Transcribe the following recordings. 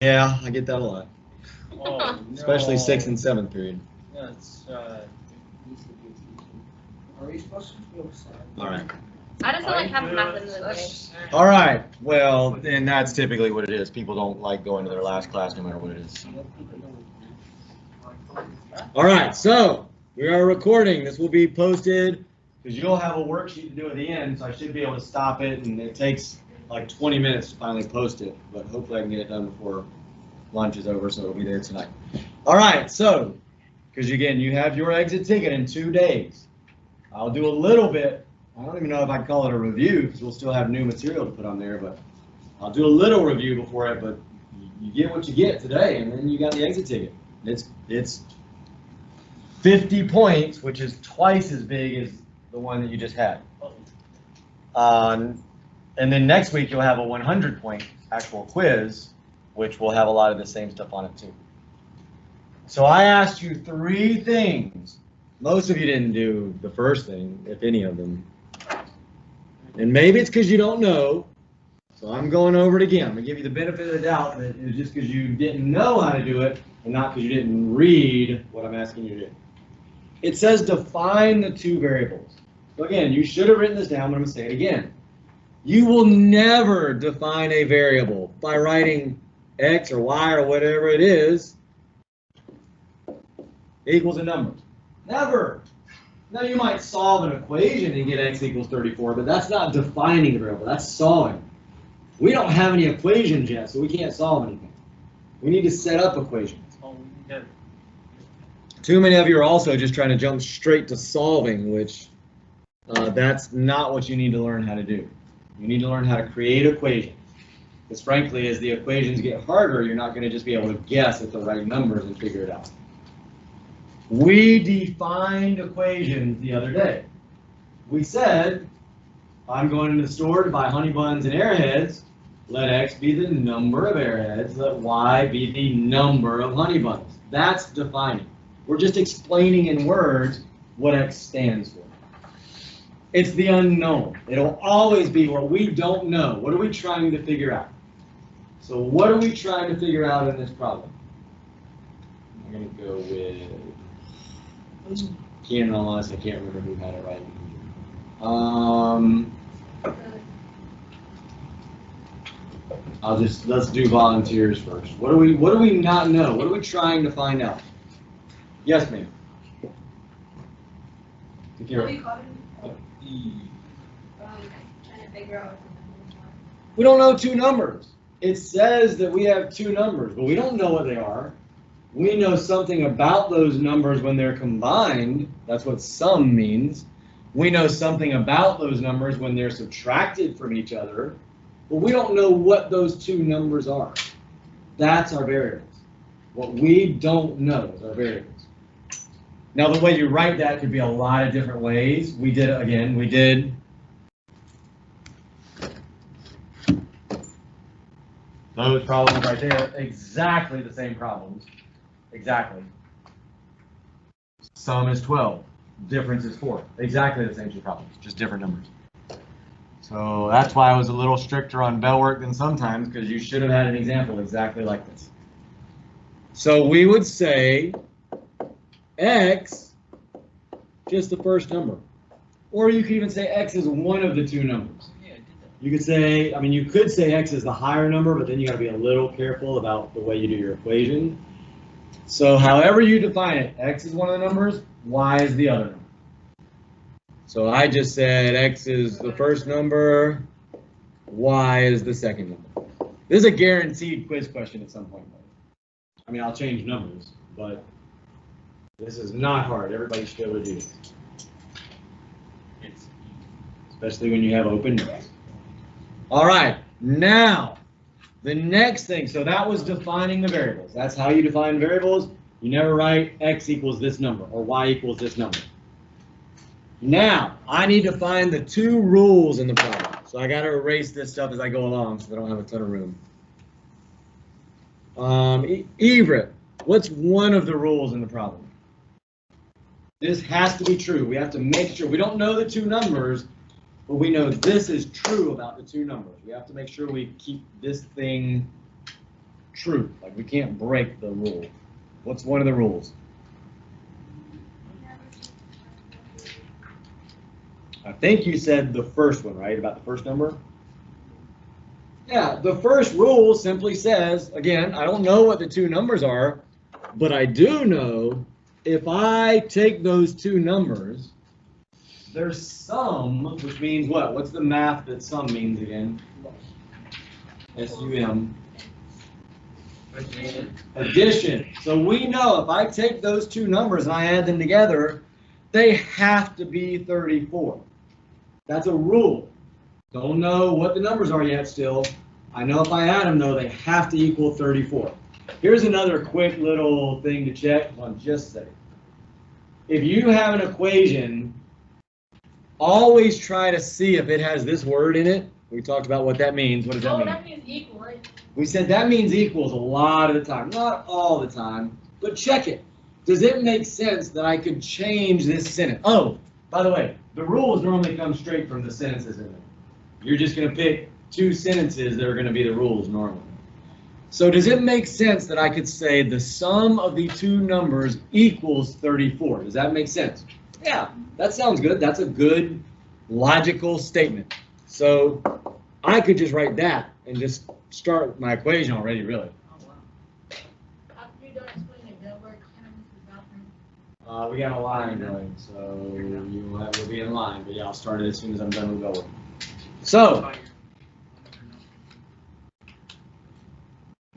Yeah, I get that a lot. Oh, no. Especially 6th and 7th period. That's, Are we supposed to feel sad? All right. I just don't like having math in the day. All right. Well, and that's typically what it is. People don't like going to their last class no matter what it is. All right. So we are recording. This will be posted because you'll have a worksheet to do at the end. So I should be able to stop it. And it takes like 20 minutes to finally post it. But hopefully I can get it done before lunch is over. So it'll be there tonight. All right. So because again, you have your exit ticket in 2 days. I'll do a little bit. I don't even know if I'd call it a review because we'll still have new material to put on there, but I'll do a little review before it, but you get what you get today, and then you got the exit ticket. It's 50 points, which is twice as big as the one that you just had. And then next week you'll have a 100-point actual quiz, which will have a lot of the same stuff on it too. So I asked you 3 things. Most of you didn't do the first thing, if any of them. And maybe it's because you don't know. So I'm going over it again. I'm going to give you the benefit of the doubt that it was just because you didn't know how to do it and not because you didn't read what I'm asking you to do. It says define the 2 variables. So again, you should have written this down, but I'm going to say it again. You will never define a variable by writing x or y or whatever it is equals a number. Never. Now you might solve an equation and get x equals 34, but that's not defining the variable, that's solving. We don't have any equations yet, so we can't solve anything. We need to set up equations. Too many of you are also just trying to jump straight to solving, which that's not what you need to learn how to do. You need to learn how to create equations. Because frankly, as the equations get harder, you're not going to just be able to guess at the right numbers and figure it out. We defined equations the other day. We said, I'm going to the store to buy honey buns and airheads. Let x be the number of airheads. Let y be the number of honey buns. That's defining. We're just explaining in words what x stands for. It's the unknown. It'll always be what we don't know. What are we trying to figure out? So what are we trying to figure out in this problem? I'm going to go with... Can't honest, I can't remember who had it right. Let's do volunteers first. What do we not know? What are we trying to find out? Yes, ma'am. What do you call it? Trying to figure out. We don't know 2 numbers. It says that we have 2 numbers, but we don't know what they are. We know something about those numbers when they're combined. That's what sum means. We know something about those numbers when they're subtracted from each other, but we don't know what those 2 numbers are. That's our variables. What we don't know is our variables. Now, the way you write that could be a lot of different ways. We did those problems right there, exactly the same problems. Exactly. Sum is 12. Difference is 4. Exactly the same 2 problems, just different numbers. So that's why I was a little stricter on bell work than sometimes, because you should have had an example exactly like this. So we would say x, just the first number. Or you could even say x is one of the 2 numbers. You could say, you could say x is the higher number, but then you got to be a little careful about the way you do your equation. So however you define it, x is one of the numbers, y is the other number. So I just said x is the first number, y is the second number. This is a guaranteed quiz question at some point. I'll change numbers, but this is not hard. Everybody should be able to do this. Especially when you have open notes. All right, now. The next thing, so that was defining the variables. That's how you define variables. You never write x equals this number or y equals this number. Now, I need to find the 2 rules in the problem. So I got to erase this stuff as I go along so I don't have a ton of room. Everett, what's one of the rules in the problem? This has to be true. We have to make sure. We don't know the 2 numbers, but we know this is true about the 2 numbers. We have to make sure we keep this thing truth. Like we can't break the rule. What's one of the rules? I think you said the first one, right? About the first number? Yeah, the first rule simply says, again, I don't know what the two numbers are, but I do know if I take those two numbers, their sum, which means what? What's the math that sum means again? S-U-M. Addition. So we know if I take those two numbers and I add them together, they have to be 34. That's a rule. Don't know what the numbers are yet still. I know if I add them though, they have to equal 34. Here's another quick little thing to check on just a second. If you have an equation, always try to see if it has this word in it. We talked about what that means. What does that mean? That means equal, right? We said that means equals a lot of the time. Not all the time, but check it. Does it make sense that I could change this sentence? Oh, by the way, the rules normally come straight from the sentences in it. You're just going to pick two sentences that are going to be the rules normally. So does it make sense that I could say the sum of the two numbers equals 34? Does that make sense? Yeah, that sounds good. That's a good logical statement. So I could just write that and just start my equation already, really. Oh, wow. After you're done explaining, that work kind of misses bathroom. We got a line going, so you'll be in line. But yeah, I'll start it as soon as I'm done with going. So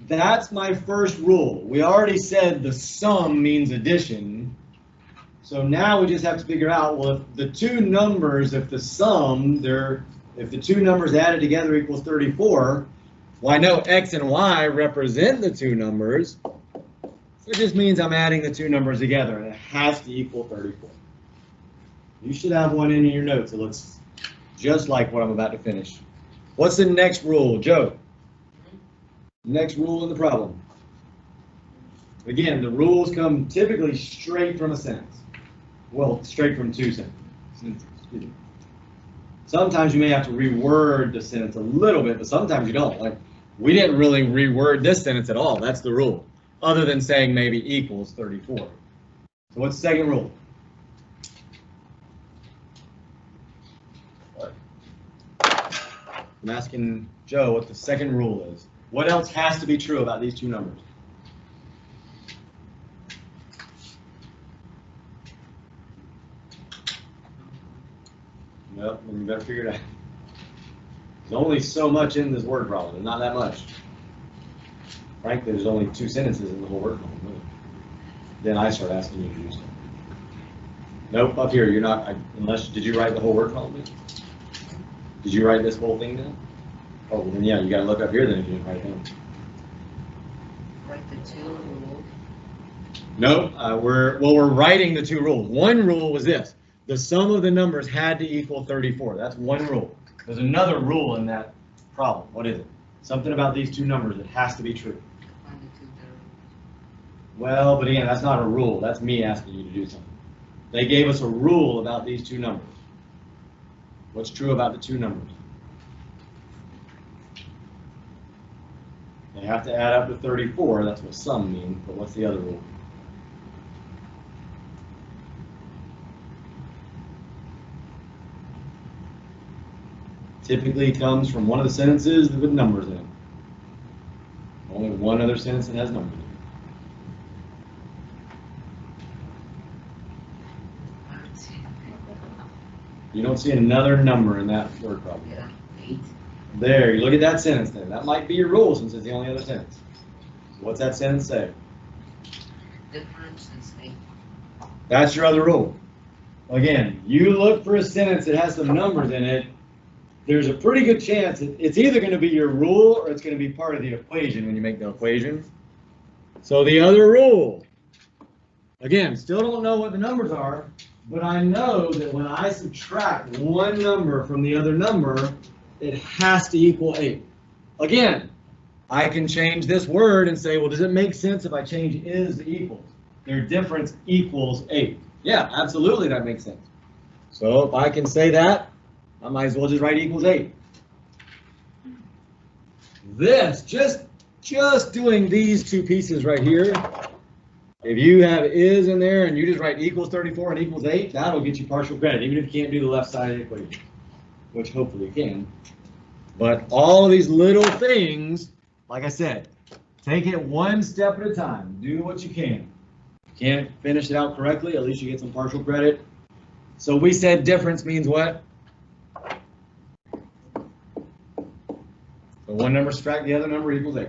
that's my first rule. We already said the sum means addition. So now we just have to figure out, well, if the two numbers, if the two numbers added together equals 34, well, I know X and Y represent the two numbers. So it just means I'm adding the two numbers together, and it has to equal 34. You should have one in your notes that looks just like what I'm about to finish. What's the next rule, Joe? Next rule in the problem. Again, the rules come typically straight from a sentence. Well, straight from two sentences. Sometimes you may have to reword the sentence a little bit, but sometimes you don't. Like, we didn't really reword this sentence at all. That's the rule. Other than saying maybe equals 34. So what's the second rule? What? I'm asking Joe what the second rule is. What else has to be true about these two numbers? Nope, then you better figure it out. There's only so much in this word problem. There's not that much. Frankly, there's only two sentences in the whole word problem. Really. Then I start asking you to do something. Nope, up here, you're not, unless, did you write the whole word problem? Did you write this whole thing down? Oh, well, then yeah, you gotta look up here then if you didn't write it down. Write the two rules. No, we're writing the two rules. One rule was this. The sum of the numbers had to equal 34. That's one rule. There's another rule in that problem. What is it? Something about these two numbers that has to be true. Find the two that are. Well, but again, that's not a rule. That's me asking you to do something. They gave us a rule about these two numbers. What's true about the two numbers? They have to add up to 34. That's what sum means. But what's the other rule? Typically comes from one of the sentences with numbers in it. Only one other sentence that has numbers in it. I don't see anything. You don't see another number in that word problem. Yeah, 8. There, you look at that sentence there. That might be your rule since it's the only other sentence. So what's that sentence say? Difference is 8. That's your other rule. Again, you look for a sentence that has some numbers in it. There's a pretty good chance it's either going to be your rule or it's going to be part of the equation when you make the equation. So the other rule, again, still don't know what the numbers are, but I know that when I subtract one number from the other number, it has to equal 8. Again, I can change this word and say, well, does it make sense if I change is to equals? Their difference equals 8. Yeah, absolutely, that makes sense. So if I can say that, I might as well just write equals 8. This, just just doing these two pieces right here, if you have is in there and you just write equals 34 and equals 8, that'll get you partial credit, even if you can't do the left side of the equation, which hopefully you can. But all of these little things, like I said, take it one step at a time. Do what you can. If you can't finish it out correctly, at least you get some partial credit. So we said difference means what? So one number subtract the other number equals 8.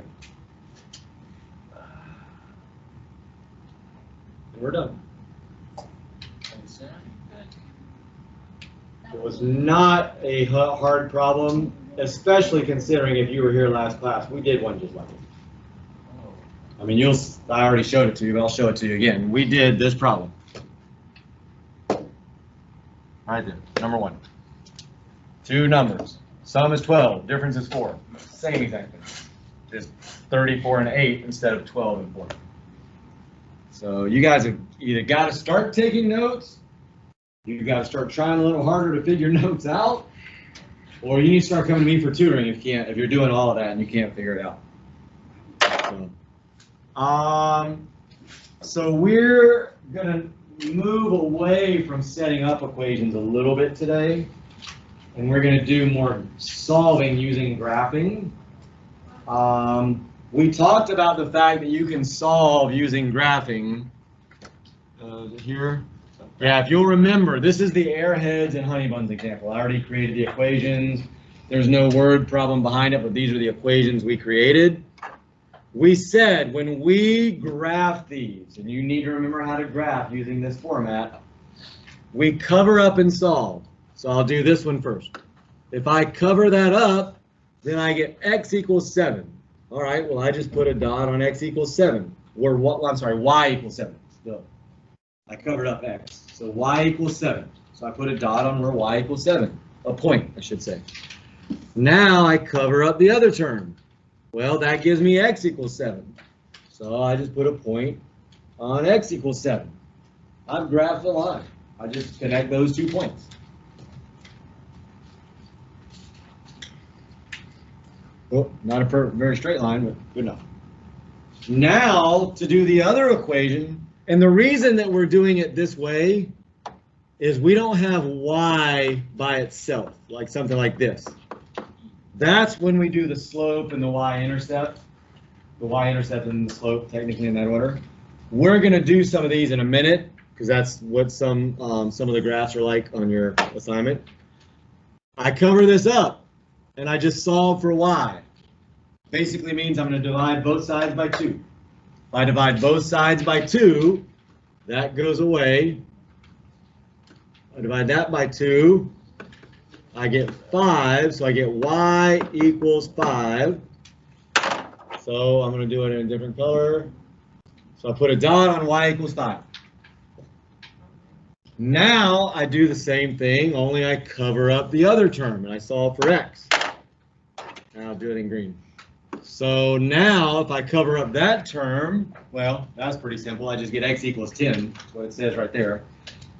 We're done. It was not a hard problem, especially considering if you were here last class. We did one just like it. I mean, I already showed it to you, but I'll show it to you again. We did this problem. Right there, number 1. Two numbers. Sum is 12, difference is 4. Same exact thing. Just 34 and 8 instead of 12 and 4. So you guys have either got to start taking notes, you've got to start trying a little harder to figure notes out, or you need to start coming to me for tutoring if you're doing all of that and you can't figure it out. So we're gonna move away from setting up equations a little bit today, and we're gonna do more solving using graphing. We talked about the fact that you can solve using graphing. Here, yeah, if you'll remember, this is the airheads and honey buns example. I already created the equations. There's no word problem behind it, but these are the equations we created. We said when we graph these, and you need to remember how to graph using this format, we cover up and solve. So I'll do this one first. If I cover that up, then I get x equals 7. All right, well, I just put a dot on x equals 7. Or what? I'm sorry, y equals 7. So I covered up x. So y equals 7. So I put a dot on where y equals 7. A point, I should say. Now I cover up the other term. Well, that gives me x equals 7. So I just put a point on x equals 7. I've graphed a line. I just connect those 2 points. Oh, not a very straight line, but good enough. Now to do the other equation, and the reason that we're doing it this way is we don't have y by itself, like something like this. That's when we do the slope and the y-intercept. The y-intercept and the slope, technically in that order. We're going to do some of these in a minute, because that's what some of the graphs are like on your assignment. I cover this up, and I just solve for y. Basically means I'm going to divide both sides by 2. If I divide both sides by 2, that goes away. I divide that by 2. I get 5, so I get y equals 5. So I'm going to do it in a different color. So I put a dot on y equals 5. Now I do the same thing, only I cover up the other term and I solve for x. And I'll do it in green. So now if I cover up that term, well, that's pretty simple. I just get x equals 10. That's what it says right there.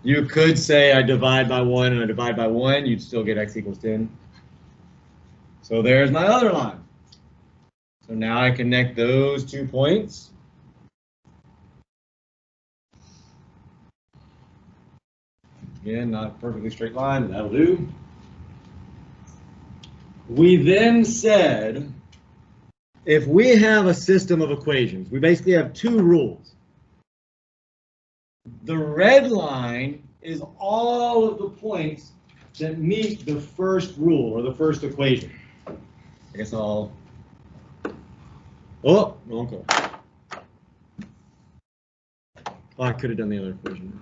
You could say I divide by 1 and I divide by 1, you'd still get x equals 10. So there's my other line. So now I connect those 2 points. Again, not a perfectly straight line, but that'll do. We then said, if we have a system of equations, we basically have 2 rules. The red line is all of the points that meet the first rule or the first equation. I guess I'll. Oh, wrong color. Oh, I could have done the other equation.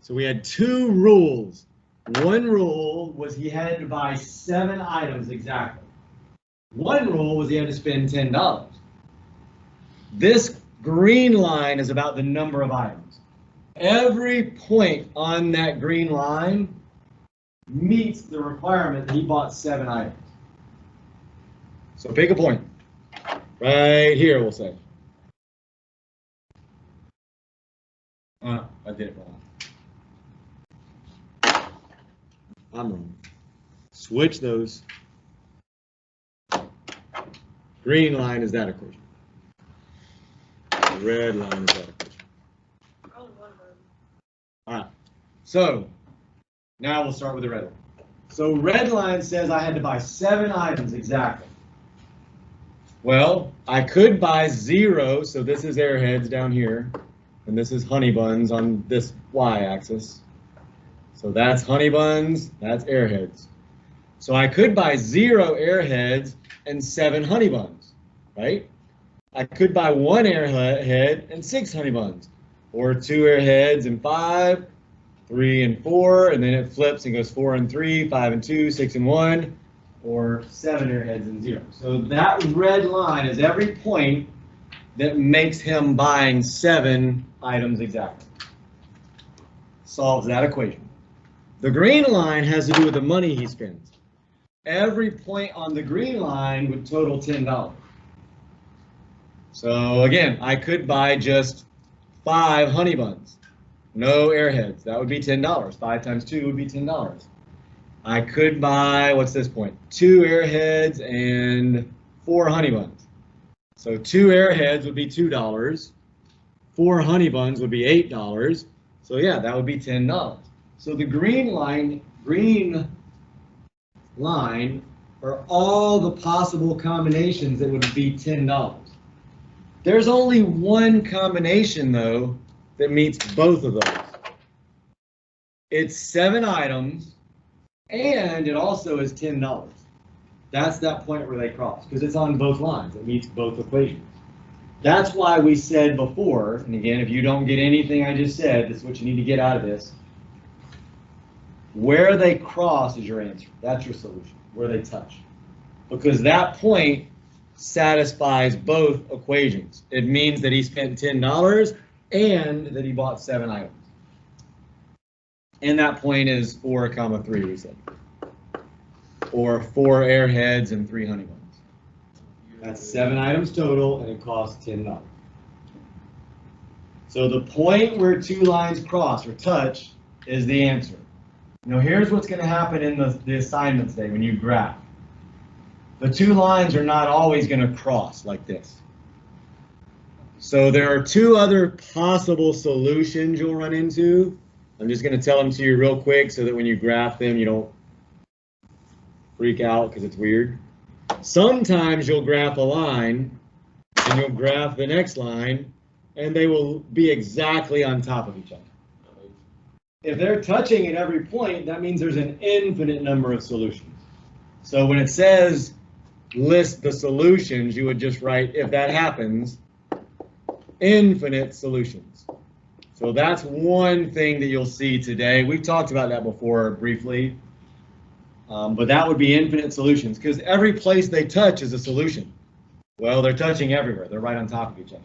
So we had 2 rules. One rule was he had to buy 7 items exactly. One rule was he had to spend $10. This green line is about the number of items. Every point on that green line meets the requirement that he bought 7 items. So pick a point. Right here, we'll say. I did it wrong. I'm wrong. Switch those. Green line is that equation. The red line is that equation. All right. So now we'll start with the red line. So red line says I had to buy 7 items exactly. Well, I could buy 0, so this is Airheads down here, and this is Honey Buns on this y-axis. So that's Honey Buns, that's Airheads. So I could buy 0 Airheads and 7 Honey Buns, right? I could buy 1 Airhead and 6 Honey Buns, or 2 Airheads and 5, 3 and 4, and then it flips and goes 4 and 3, 5 and 2, 6 and 1, or 7 Airheads and 0. So that red line is every point that makes him buying 7 items exactly. Solves that equation. The green line has to do with the money he spends. Every point on the green line would total $10. So again, I could buy just 5 Honey Buns, no Airheads. That would be $10. 5 times 2 would be $10. I could buy, what's this point? 2 Airheads and 4 Honey Buns. So 2 Airheads would be $2. 4 Honey Buns would be $8. So yeah, that would be $10. So the green line are all the possible combinations that would be $10. There's only one combination though that meets both of those. It's 7 items and it also is $10. That's that point where they cross because it's on both lines. It meets both equations. That's why we said before, and again, if you don't get anything I just said, this is what you need to get out of this. Where they cross is your answer. That's your solution, where they touch. Because that point satisfies both equations. It means that he spent $10 and that he bought 7 items. And that point is 4, 3, we said. Or 4 Airheads and 3 Honey Buns. That's 7 items total and it costs $10. So the point where 2 lines cross or touch is the answer. Now here's what's going to happen in the assignments day when you graph. The 2 lines are not always going to cross like this. So there are 2 other possible solutions you'll run into. I'm just going to tell them to you real quick so that when you graph them you don't freak out because it's weird. Sometimes you'll graph a line and you'll graph the next line and they will be exactly on top of each other. If they're touching at every point, that means there's an infinite number of solutions. So when it says list the solutions, you would just write, if that happens, infinite solutions. So that's one thing that you'll see today. We've talked about that before briefly, but that would be infinite solutions because every place they touch is a solution. Well, they're touching everywhere. They're right on top of each other.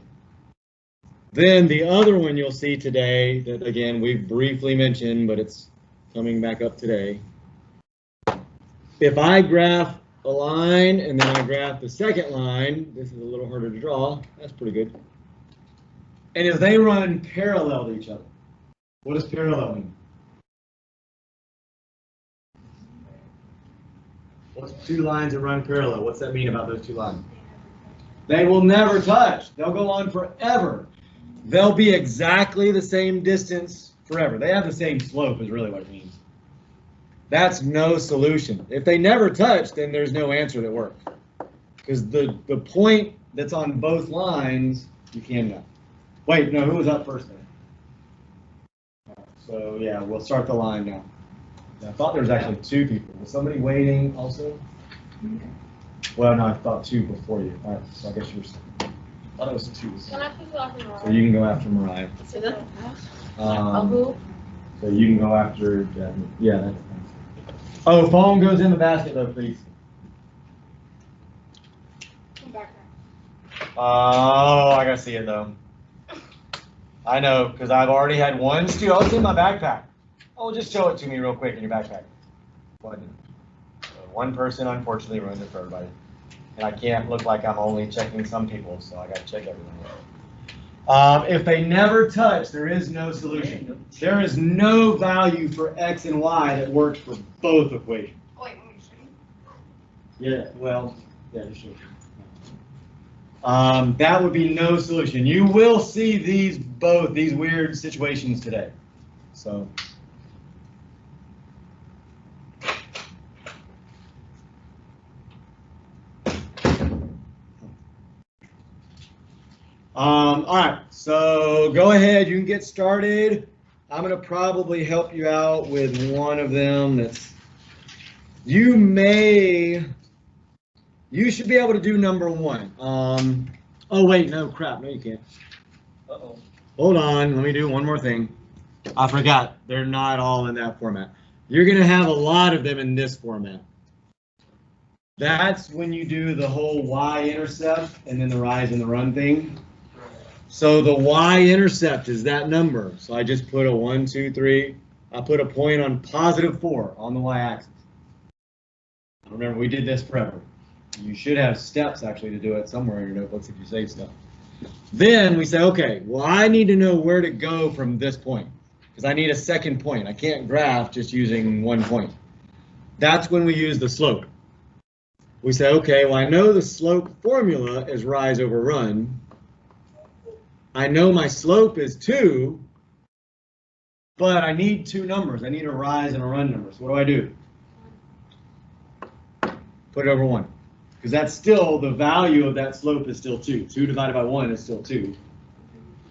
Then the other one you'll see today that, again, we've briefly mentioned, but it's coming back up today. If I graph a line and then I graph the second line, this is a little harder to draw. That's pretty good. And if they run parallel to each other, what does parallel mean? What's 2 lines that run parallel? What's that mean about those 2 lines? They will never touch. They'll go on forever. They'll be exactly the same distance forever. They have the same slope is really what it means. That's no solution. If they never touch, then there's no answer that works. Because the point that's on both lines, you can't know. Wait, no, who was up first then? So yeah, we'll start the line now. I thought there was actually 2 people. Was somebody waiting also? Well, no, I thought 2 before you. All right, so I guess you're. I thought it was 2. Can I pick you after Mariah? So you can go after Mariah. So that's So you can go after Jasmine. Yeah, that's nice. Oh, phone goes in the basket though, please. Oh, I gotta see it though. I know, because I've already had one steal. Oh, it's in my backpack. Oh, just show it to me real quick in your backpack. One person unfortunately ruined it for everybody. And I can't look like I'm only checking some people, so I gotta check everyone. If they never touch, there is no solution. There is no value for x and y that works for both equations. Oh, wait, let me show you. Yeah, well, yeah, just show you. that would be no solution. You will see these weird situations today. So. All right, so go ahead, you can get started. I'm gonna probably help you out with one of them you should be able to do number 1. Oh wait, no, crap, no you can't. Uh-oh. Hold on, let me do one more thing. I forgot, they're not all in that format. You're gonna have a lot of them in this format. That's when you do the whole y-intercept and then the rise and the run thing. So the y-intercept is that number. So I just put a 1, 2, 3. I put a point on +4 on the y-axis. Remember, we did this forever. You should have steps actually to do it somewhere in your notebooks if you save stuff. Then we say, okay, well, I need to know where to go from this point because I need a second point. I can't graph just using one point. That's when we use the slope. We say, okay, well, I know the slope formula is rise over run. I know my slope is 2, but I need 2 numbers. I need a rise and a run number. So what do I do? Put it over 1. Because that's still, the value of that slope is still 2. 2 divided by 1 is still 2.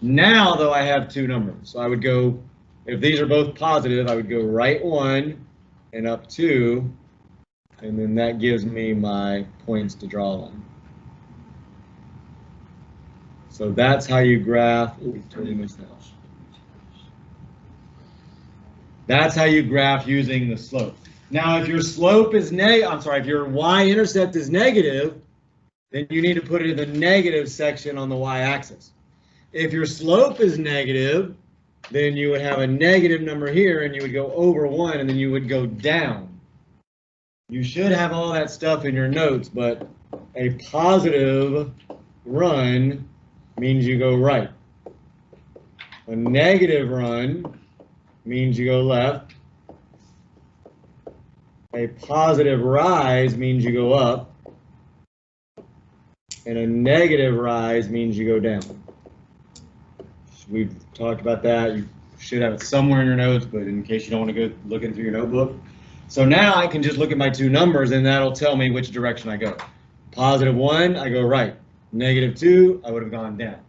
Now, though, I have 2 numbers. So I would go, if these are both positive, I would go right 1 and up 2. And then that gives me my points to draw on. So that's how you graph. Ooh, totally missed that. That's how you graph using the slope. Now, if your slope is if your y-intercept is negative, then you need to put it in the negative section on the y-axis. If your slope is negative, then you would have a negative number here, and you would go over 1, and then you would go down. You should have all that stuff in your notes, but a positive run means you go right. A negative run means you go left. A positive rise means you go up. And a negative rise means you go down. We've talked about that. You should have it somewhere in your notes, but in case you don't want to go looking through your notebook. So now I can just look at my 2 numbers and that'll tell me which direction I go. +1, I go right. -2, I would have gone down.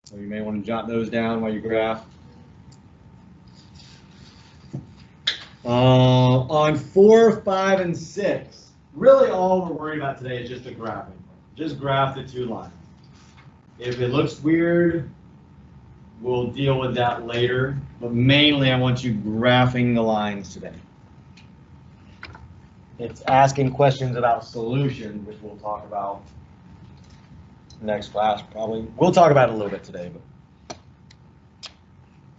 So you may want to jot those down while you graph. On 4, 5, and 6, really all we're worried about today is just the graphing. Just graph the 2 lines. If it looks weird, we'll deal with that later. But mainly I want you graphing the lines today. It's asking questions about solutions, which we'll talk about next class probably. We'll talk about it a little bit today. But.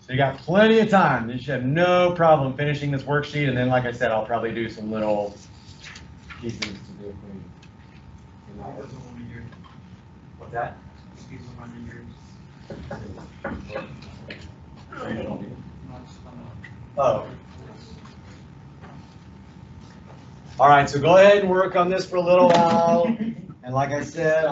So you got plenty of time. You should have no problem finishing this worksheet. And then, like I said, I'll probably do some little pieces to do for you. What's that? Oh. All right, so go ahead and work on this for a little while. And like I said,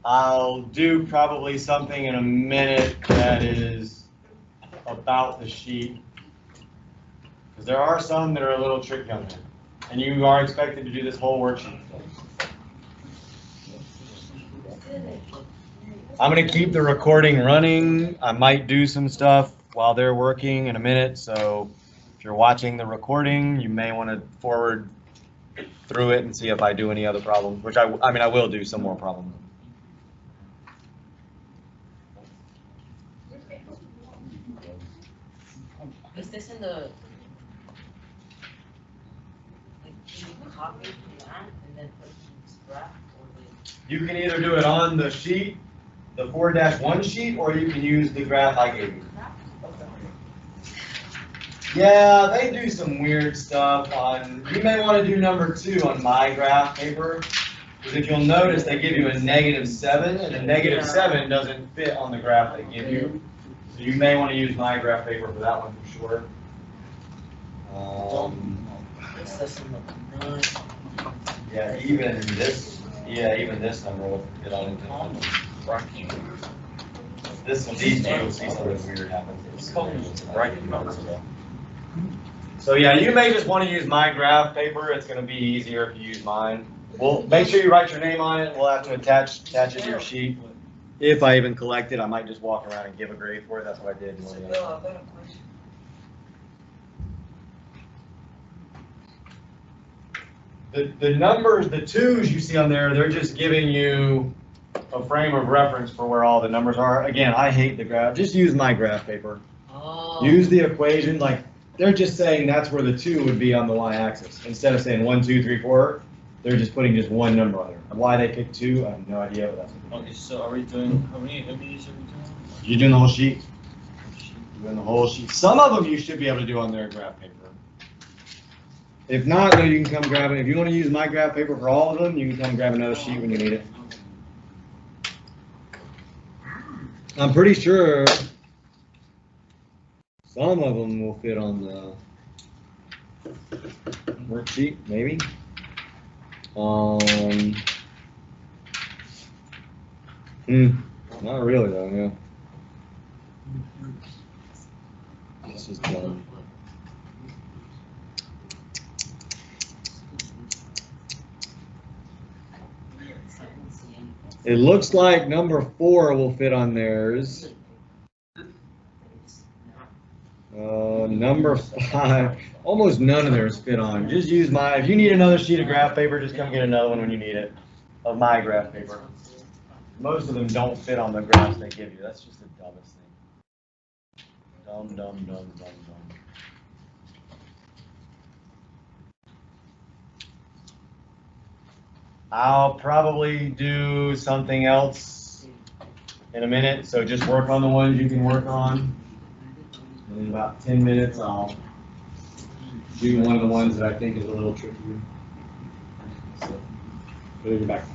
I'll do probably something in a minute that is about the sheet. Because there are some that are a little tricky on there. And you are expected to do this whole worksheet. I'm going to keep the recording running. I might do some stuff while they're working in a minute. So if you're watching the recording, you may want to forward through it and see if I do any other problems, which I mean, I will do some more problems. Is this in the, like, do you copy from that and then put this graph, or You can either do it on the sheet, the 4-1 sheet, or you can use the graph I gave you. Yeah, they do some weird stuff on, you may want to do number 2 on my graph paper, because if you'll notice they give you a -7, and the -7 doesn't fit on the graph they give you. So you may want to use my graph paper for that one for sure. Yeah, even this number will get on into these two will see something weird happen. So yeah, you may just want to use my graph paper. It's going to be easier if you use mine. Well, make sure you write your name on it. We'll have to attach it to your sheet. If I even collect it, I might just walk around and give a grade for it. That's what I did. So Bill, I've got a question. The numbers, the twos you see on there, they're just giving you a frame of reference for where all the numbers are. Again, I hate the graph. Just use my graph paper. Oh. Use the equation. Like, they're just saying that's where the 2 would be on the y-axis. Instead of saying 1, 2, 3, 4, they're just putting just one number on there. Why they picked 2, I have no idea, but that's what Okay, so are we doing, how many of these are we doing? you're doing the whole sheet. You're doing the whole sheet. Some of them you should be able to do on their graph paper. If not, though, you can come grab it. If you want to use my graph paper for all of them, you can come grab another sheet when you need it. I'm pretty sure some of them will fit on the worksheet, maybe. Not really though, yeah. This is done. It looks like number 4 will fit on theirs. Number 5, almost none of theirs fit on. Just use my, if you need another sheet of graph paper, just come get another one when you need it, of my graph paper. Most of them don't fit on the graphs they give you. That's just the dumbest thing. Dumb. I'll probably do something else in a minute, so just work on the ones you can work on. And in about 10 minutes, I'll do one of the ones that I think is a little trickier. So, put it in your back.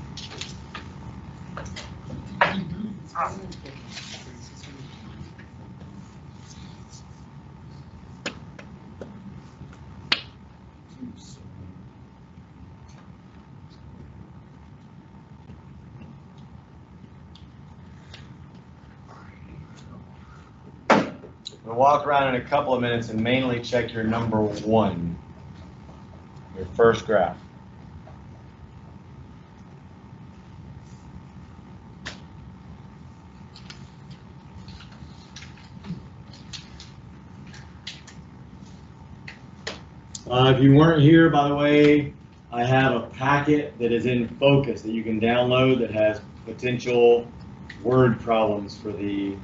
We'll walk around in a couple of minutes and mainly check your number 1, your first graph. If you weren't here, by the way, I have a packet that is in Focus that you can download that has potential word problems for the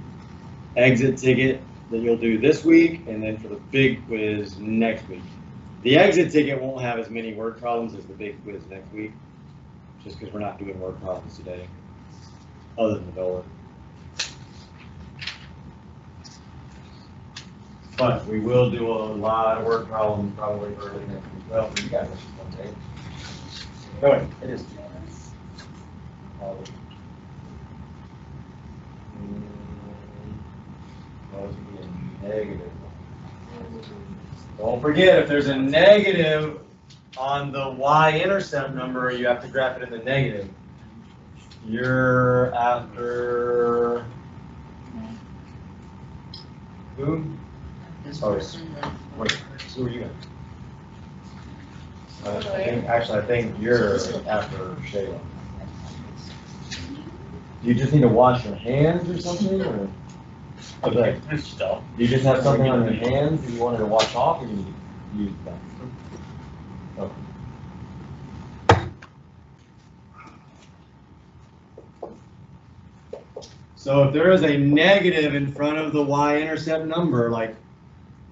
exit ticket that you'll do this week, and then for the big quiz next week. The exit ticket won't have as many word problems as the big quiz next week, just because we're not doing word problems today, other than the dollar. But we will do a lot of word problems probably early next week. Well, for you guys, that's just one day. Go ahead, it is. Negative. Don't forget, if there's a negative on the y-intercept number, you have to graph it in the negative. You're after who? Oh, wait, who are you at? I think you're after Shayla. Do you just need to wash your hands or something? Or? Okay. Do you just have something on your hands that you wanted to wash off, or you need to use that? Okay. So if there is a negative in front of the y-intercept number, like,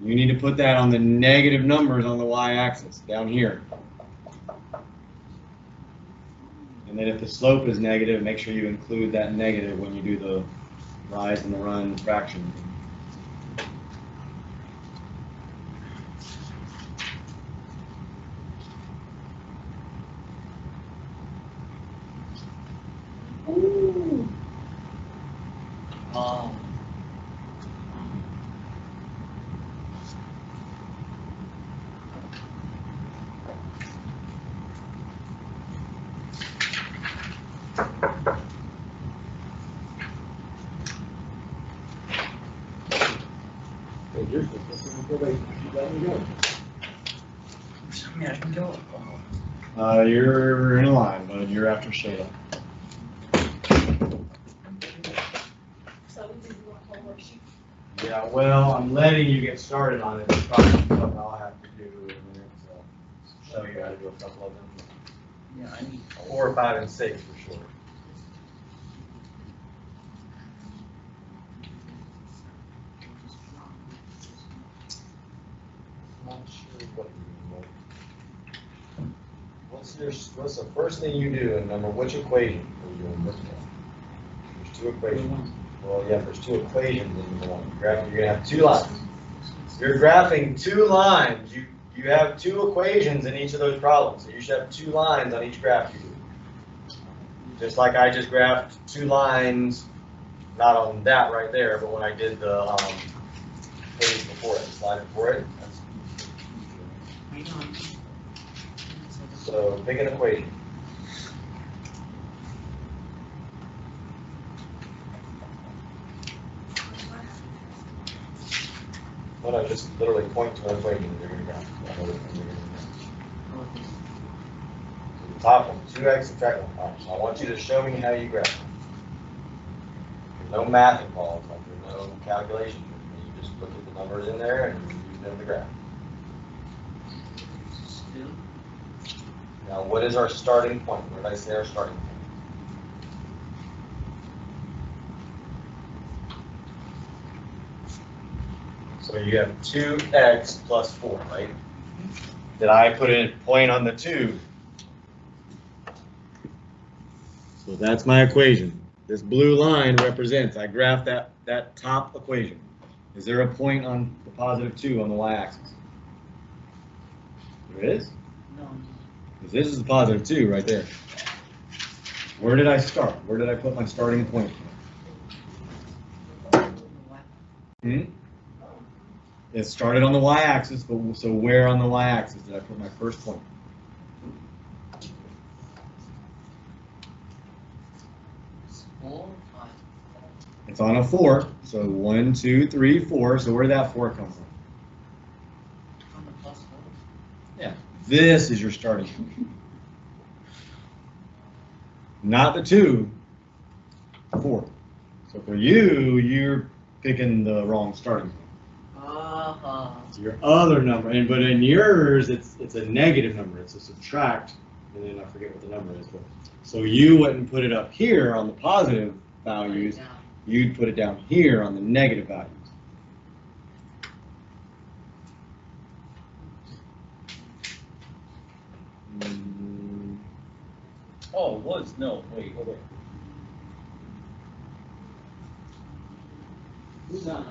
you need to put that on the negative numbers on the y-axis, down here. And then if the slope is negative, make sure you include that negative when you do the rise and the run fraction. Ooh. You're supposed to go. Let me go. Tell me I can go. You're in line, bud. You're after Shayla. So we just do a whole worksheet. Yeah, well, I'm letting you get started on it. It's probably something I'll have to do in a minute, so show you how to do a couple of them. Yeah, I need. 4, 5, and 6 for sure. Not sure what you mean. What's the first thing you do in number, which equation are you doing? There's 2 equations. Well, yeah, there's 2 equations in number 1. You're gonna have 2 lines. You're graphing 2 lines. You have 2 equations in each of those problems, so you should have 2 lines on each graph you do. Just like I just graphed 2 lines, not on that right there, but when I did the page before it, the slide before it. So pick an equation. Well, no, just literally point to an equation that you're going to graph. The top one, 2x subtract 1. All right, so I want you to show me how you graph. There's no math involved, like there's no calculation. You just look at the numbers in there and you use them to graph. Now, what is our starting point? Where did I say our starting point? So you have 2x plus 4, right? Did I put a point on the 2? So that's my equation. This blue line represents, I graphed that top equation. Is there a point on the positive 2 on the y-axis? There is? No. Because this is the positive 2 right there. Where did I start? Where did I put my starting point? It started on the y-axis, but so where on the y-axis did I put my first point? It's on a 4, so 1, 2, 3, 4. So where did that 4 come from? From the plus 4. Yeah, this is your starting point. Not the 2, 4. So for you, you're picking the wrong starting point. So your other number, but in yours, it's a negative number. It's a subtract, and then I forget what the number is. But so you wouldn't put it up here on the positive values. You'd put it down here on the negative values. Oh, it was, no, wait, hold on. Who's on?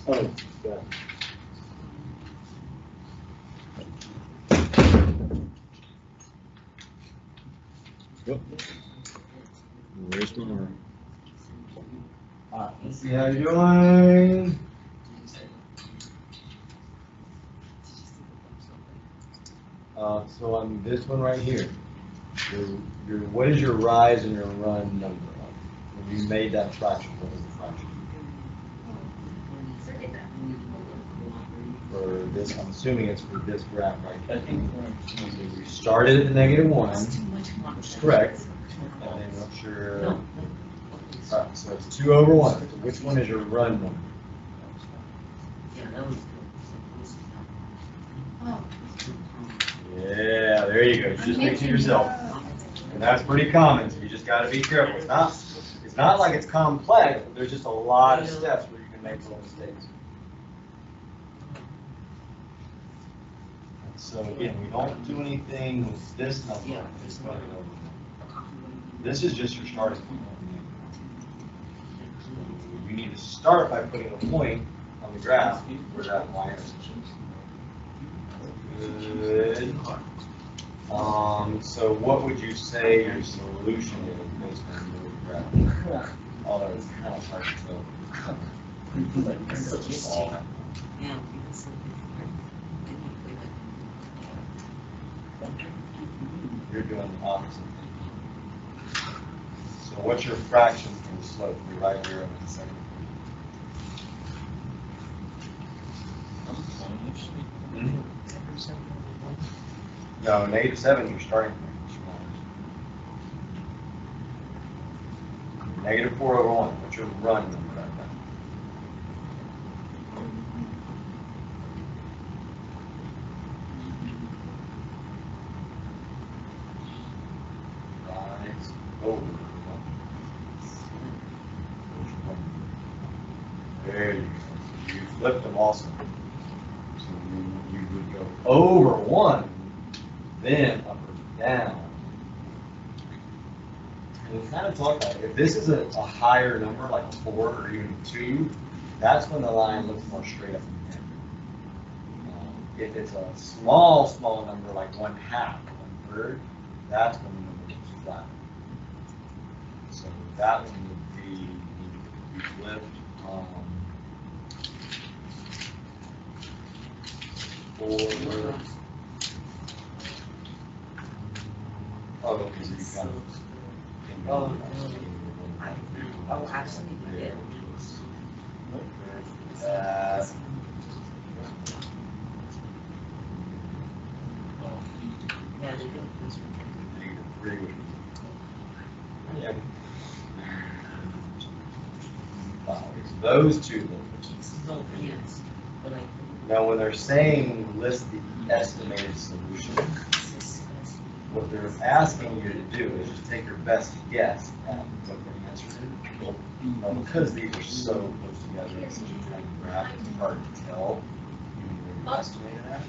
Oh, yeah. Yep. Where's my arm? Alright, let's see how you're doing. So on this one right here, what is your rise and your run number? When you made that fraction, what was the fraction? For this, I'm assuming it's for this graph right here. I think So you started at the -1, which is correct. And then what's your, alright, so it's 2 over 1. So which one is your run number? Yeah, that was good. Yeah, there you go. You just make it yourself. And that's pretty common, so you just got to be careful. It's not like it's complex, but there's just a lot of steps where you can make little mistakes. So again, we don't do anything with this number. Yeah, This is just your starting point. You need to start by putting a point on the graph where that y-axis is. Good. So what would you say your solution is based on your graph? Although it's kind of hard to tell. Yeah. You're doing the opposite. So what's your fraction from the slope? You're right here in the second. No, -7, you're starting point. -4/1, what's your run number right now? Rise over 1. There you go. You flipped them also. So you would go over 1, then up or down. And we kind of talked about it. If this is a higher number, like 4 or even 2, that's when the line looks more straight up and down. If it's a small number, like 1/2, 1/3, that's when the number looks flat. So that one would be flipped. 4. Oh, because you kind of. Oh, absolutely, yeah. Yeah, they do. -3 would be. Yeah. It's those two numbers. Yes, but like. Now, when they're saying list the estimated solution, what they're asking you to do is just take your best guess at what the answer is. Because these are so close together, it's such a tiny graph, it's hard to tell even where you estimate it at.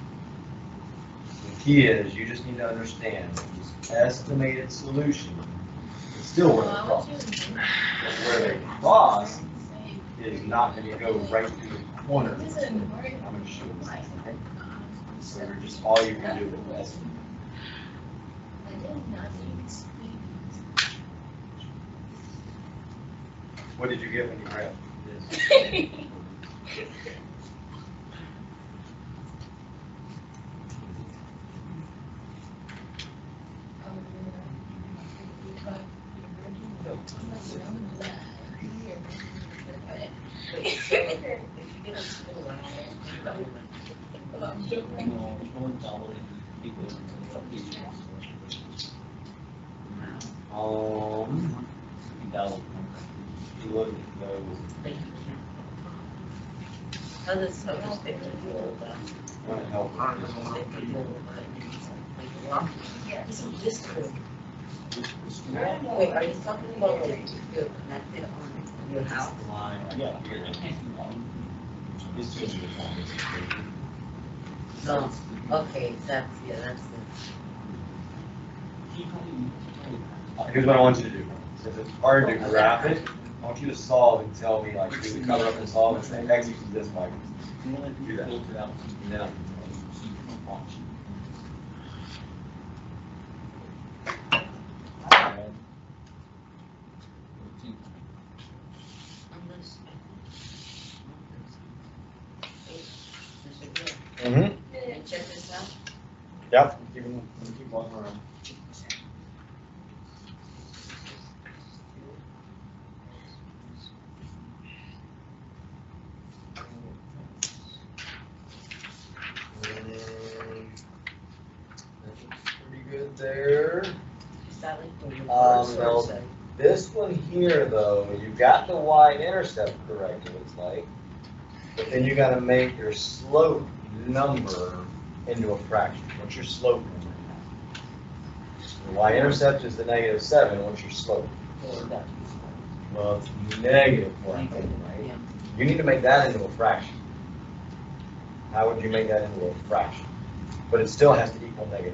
The key is you just need to understand that this estimated solution is still where they cross. But where they cross is not going to go right through the corner. I'm going to show you something. So you're just all you can do is estimate. What did you get when you grabbed this? Look at those. How does so much they do all that? Want to help? This true. Wait, are you talking about like you're connected on your house? Yeah. This is No. Okay, that's it. Here's what I want you to do. Since it's hard to graph it, I want you to solve and tell me, like, do the cover up and solve and say, X equals this, Y equals this. Do that. Yeah. Mm-hmm. Check this out. Yep. Keep walking around. Pretty good there. Now, this one here, though, you got the y-intercept correct, it looks like, but then you got to make your slope number into a fraction. What's your slope number? The y-intercept is the -7. What's your slope? Well, it's -4, I think, right? You need to make that into a fraction. How would you make that into a fraction? But it still has to equal -4.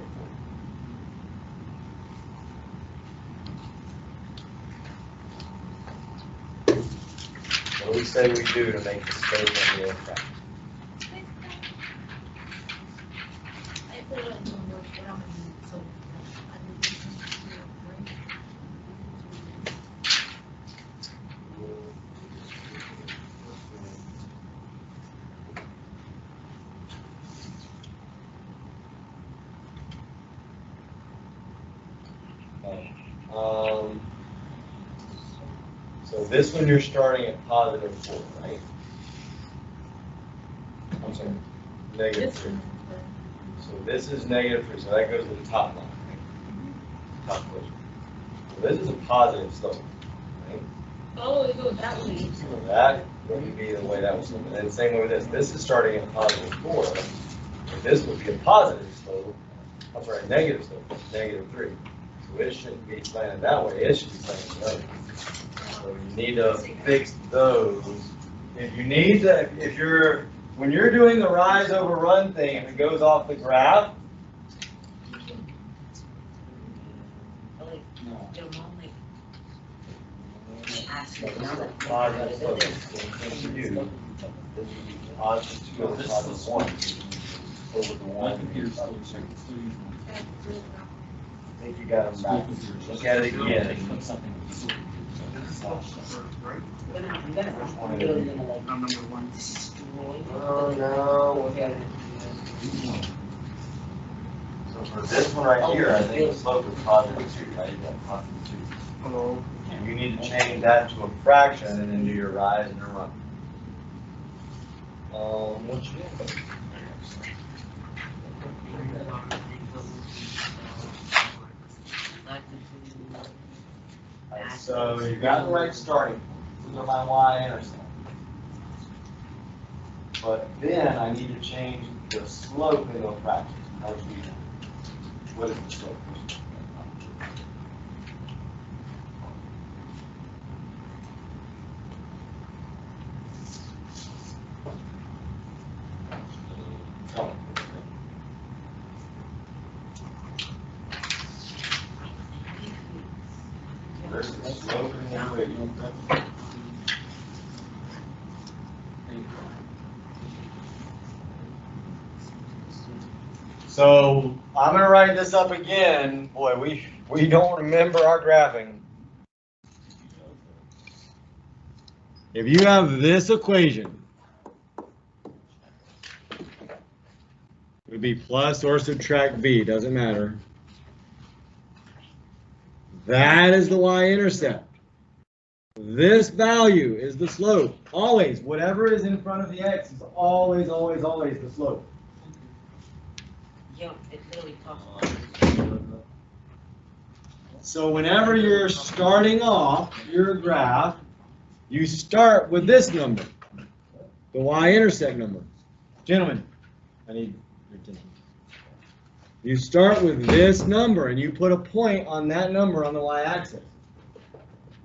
What do we say we do to make the slope into a fraction? So this one you're starting at +4, right? I'm sorry, -3. So this is -3, so that goes to the top line, right? Top equation. So this is a positive slope, right? Oh, it goes that way. So that would be the way that was, and then same way with this. This is starting at +4, and this would be a positive slope. I'm sorry, negative slope, -3. So it shouldn't be slanted that way. It should be slanted the other way. So you need to fix those. If you need to, when you're doing the rise over run thing, if it goes off the graph, positive slope. This would be positive 2 over positive 1 over the 1. I think you got them back. Look at it again. Oh no, we're getting. So for this one right here, I think the slope is +2, right? You got +2. And you need to change that to a fraction and then do your rise and your run. What you get? So you got the right starting point. These are my y-intercept. But then I need to change the slope into a fraction. How would you do that? What is the slope? Where's the slope in the equation? So I'm going to write this up again. Boy, we don't remember our graphing. If you have this equation, it would be plus or subtract b, doesn't matter. That is the y-intercept. This value is the slope. Always, whatever is in front of the x is always, always, always the slope. Yeah, it really talks. So whenever you're starting off your graph, you start with this number, the y-intercept number. Gentlemen, I need your attention. You start with this number and you put a point on that number on the y-axis.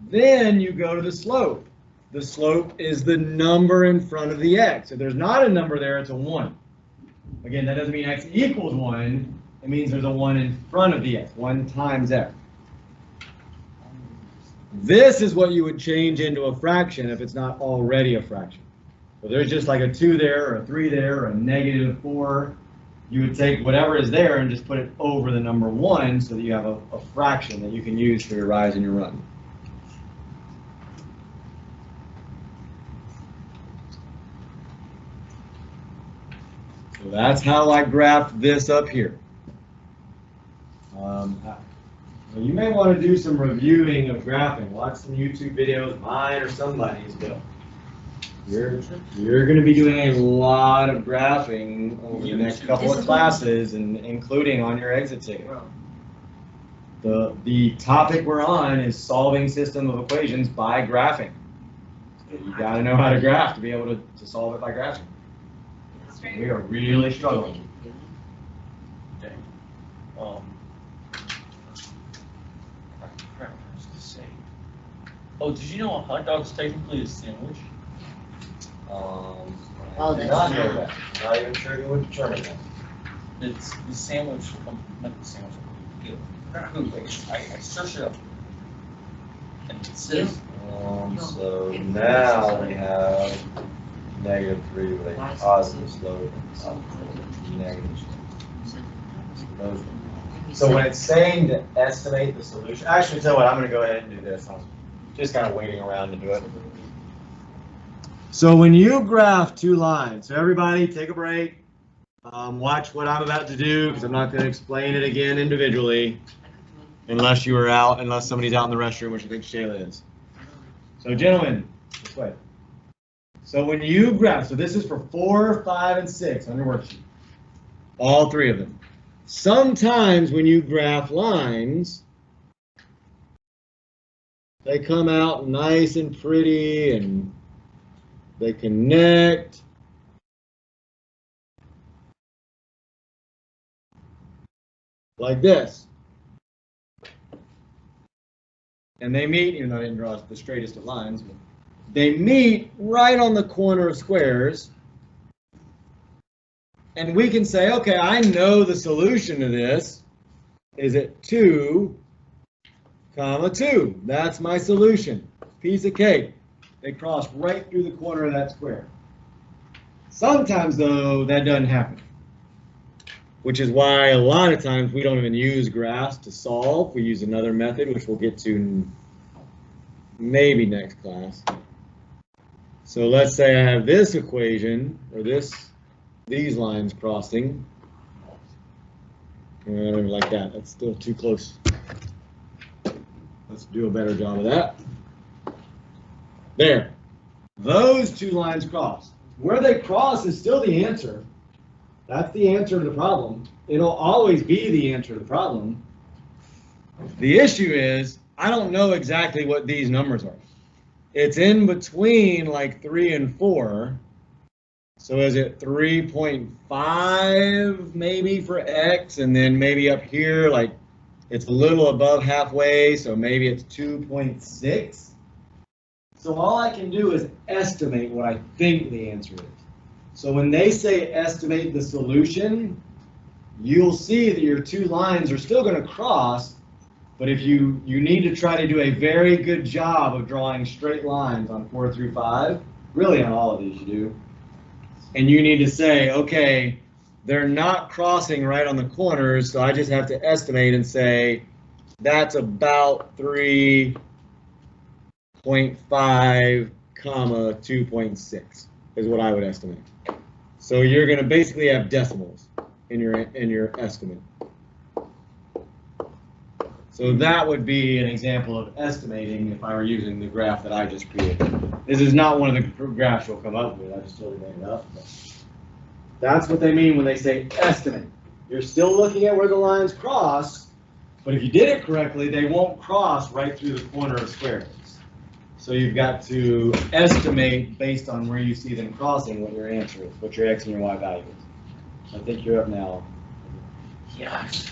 Then you go to the slope. The slope is the number in front of the x. If there's not a number there, it's a 1. Again, that doesn't mean x equals 1. It means there's a 1 in front of the x, 1 times x. This is what you would change into a fraction if it's not already a fraction. So there's just like a 2 there, or a 3 there, or a -4. You would take whatever is there and just put it over the number 1 so that you have a fraction that you can use for your rise and your run. So that's how I graphed this up here. You may want to do some reviewing of graphing. Watch some YouTube videos, mine or somebody's. But you're going to be doing a lot of graphing over the next couple of classes, and including on your exit ticket. The topic we're on is solving system of equations by graphing. You got to know how to graph to be able to solve it by graphing. We are really struggling. Okay. Crap, I was gonna say. Oh, did you know a hot dog's technically a sandwich? Oh, I did that's not know not- that. I'm not even sure who would determine that. It's the sandwich from, not the sandwich. I searched it up. And it says, So now we have -3 with a positive slope and negative slope. So when it's saying to estimate the solution, actually, tell you what, I'm going to go ahead and do this. I'm just kind of waiting around to do it. So when you graph 2 lines, so everybody take a break, watch what I'm about to do, because I'm not going to explain it again individually, unless somebody's out in the restroom, which I think Shayla is. So gentlemen, this way. So when you graph, so this is for 4, 5, and 6 on your worksheet. All three of them. Sometimes when you graph lines, they come out nice and pretty and they connect. Like this. And they meet, even though I didn't draw the straightest of lines, but they meet right on the corner of squares. And we can say, okay, I know the solution to this is at 2, 2. That's my solution. Piece of cake. They cross right through the corner of that square. Sometimes, though, that doesn't happen. Which is why a lot of times we don't even use graphs to solve. We use another method, which we'll get to maybe next class. So let's say I have this equation, or these lines crossing. Like that. That's still too close. Let's do a better job of that. There. Those two lines cross. Where they cross is still the answer. That's the answer to the problem. It'll always be the answer to the problem. The issue is, I don't know exactly what these numbers are. It's in between like 3 and 4. So is it 3.5 maybe for X, and then maybe up here, like it's a little above halfway, so maybe it's 2.6. So all I can do is estimate what I think the answer is. So when they say estimate the solution, you'll see that your two lines are still going to cross, but if you need to try to do a very good job of drawing straight lines on 4 through 5, really on all of these you do, and you need to say, okay, they're not crossing right on the corners, so I just have to estimate and say that's about 3.5, 2.6 is what I would estimate. So you're going to basically have decimals in your estimate. So that would be an example of estimating if I were using the graph that I just created. This is not one of the graphs you'll come up with. I just totally made it up. But that's what they mean when they say estimate. You're still looking at where the lines cross, but if you did it correctly, they won't cross right through the corner of squares. So you've got to estimate based on where you see them crossing what your answer is, what your X and your Y value is. I think you're up now. Yes.